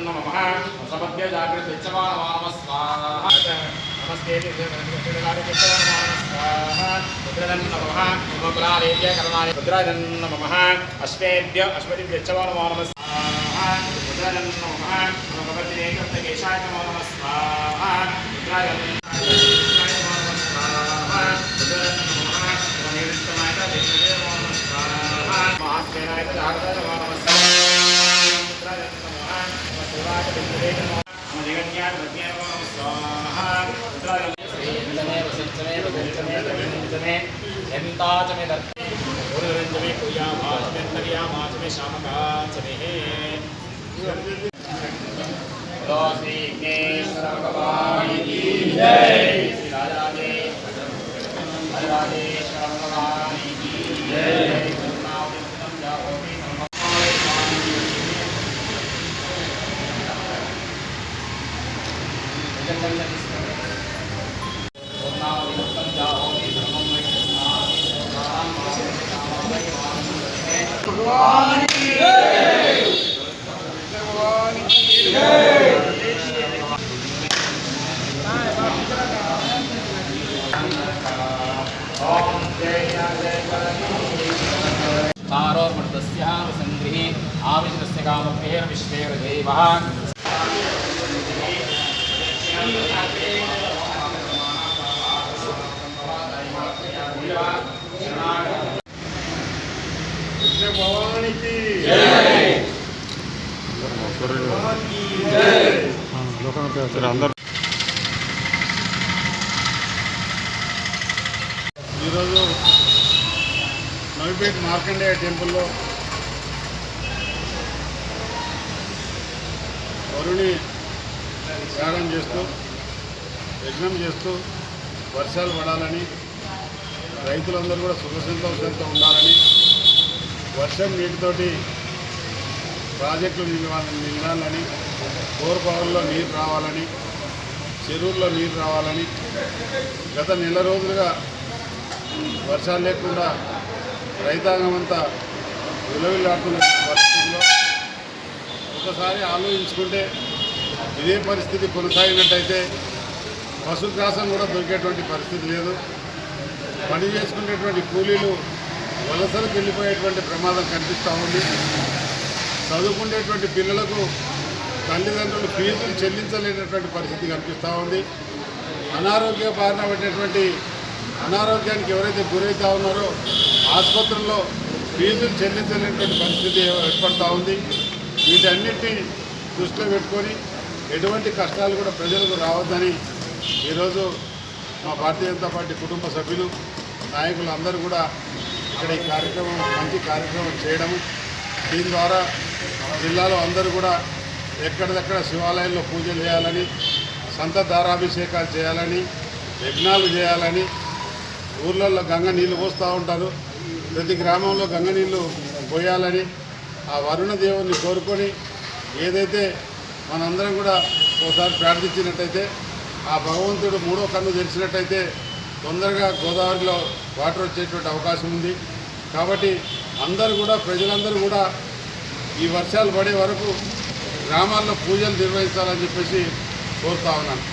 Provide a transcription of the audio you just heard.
नमः समद्य जागृत स्वाहा नमस्ते नमः उपकुलारेभ्य कर्णाय रुद्राजन नमः अश्वेभ्य अश्वतिभ्य नमः स्वाहा रुद्राजन नमः भगवते केशाय नमः स्वाहा रुद्राजन नमः स्वाहा रुद्राजन नमः निरुष्टमाय देवदेव नमः स्वाहा महात्मेनाय जागृत नमः स्वाहा रुद्राजन नमः शिवाय देवदेव नमः जगन्याय भज्ञाय नमः स्वाहा रुद्राजन यंताचमे दत्ते गुरुरंजमे कुया भाचमे तरिया माचमे शामकाचमे बोलो श्री विघ्नेश्वर भगवान की जय श्री राजराजेश्वर भगवान की जय करुणावतीर्थम जाहोति भगवान की जय भगवान की जय ओम जय जय तारोर्मृतस्य संग्रही आविष्टस्य कामभेर विश्वेर देवः भगवान की जय भगवान की जय అందరూ ఈరోజు నవిపేట మార్కండేయ టెంపుల్లో వరుణి యాగం చేస్తూ యజ్ఞం చేస్తూ వర్షాలు పడాలని రైతులందరూ కూడా సుఖ సంతోషంతో ఉండాలని వర్షం నీటితోటి ప్రాజెక్టులు నిండాలని బోర్బావుల్లో నీరు రావాలని చెరువుల్లో నీరు రావాలని గత నెల రోజులుగా వర్షాలు లేకుండా రైతాంగం అంతా విలువలాడుతున్న పరిస్థితుల్లో ఒకసారి ఆలోచించుకుంటే ఇదే పరిస్థితి కొనసాగినట్టయితే పశుగ్రాసం కూడా దొరికేటువంటి పరిస్థితి లేదు. పని చేసుకునేటువంటి కూలీలు వలసలకు వెళ్ళిపోయేటువంటి ప్రమాదం కనిపిస్తూ ఉంది. చదువుకునేటువంటి పిల్లలకు తల్లిదండ్రులు ఫీజులు చెల్లించలేనటువంటి పరిస్థితి కనిపిస్తూ ఉంది. అనారోగ్య బారిన పడినటువంటి అనారోగ్యానికి ఎవరైతే గురవుతూ ఉన్నారో ఆసుపత్రుల్లో ఫీజులు చెల్లించలేనటువంటి పరిస్థితి ఏర్పడుతూ ఉంది. వీటన్నిటిని దృష్టిలో పెట్టుకొని ఎటువంటి కష్టాలు కూడా ప్రజలకు రావద్దని ఈరోజు మా భారతీయ జనతా పార్టీ కుటుంబ సభ్యులు నాయకులు అందరూ కూడా ఇక్కడ ఈ కార్యక్రమం మంచి కార్యక్రమం చేయడము, దీని ద్వారా జిల్లాలో అందరూ కూడా ఎక్కడిదక్కడ శివాలయాల్లో పూజలు చేయాలని, సంత దారాభిషేకాలు చేయాలని, యజ్ఞాలు చేయాలని, ఊర్లలో గంగ నీళ్ళు పోస్తూ ఉంటారు, ప్రతి గ్రామంలో గంగ నీళ్ళు పోయాలని ఆ వరుణ దేవుణ్ణి కోరుకొని ఏదైతే మనందరం కూడా ఒకసారి ప్రార్థించినట్టయితే ఆ భగవంతుడు మూడో కన్ను తెరిచినట్టయితే తొందరగా గోదావరిలో వాటర్ వచ్చేటువంటి అవకాశం ఉంది. కాబట్టి అందరూ కూడా ప్రజలందరూ కూడా ఈ వర్షాలు పడే వరకు గ్రామాల్లో పూజలు నిర్వహించాలని చెప్పేసి కోరుతా ఉన్నాను.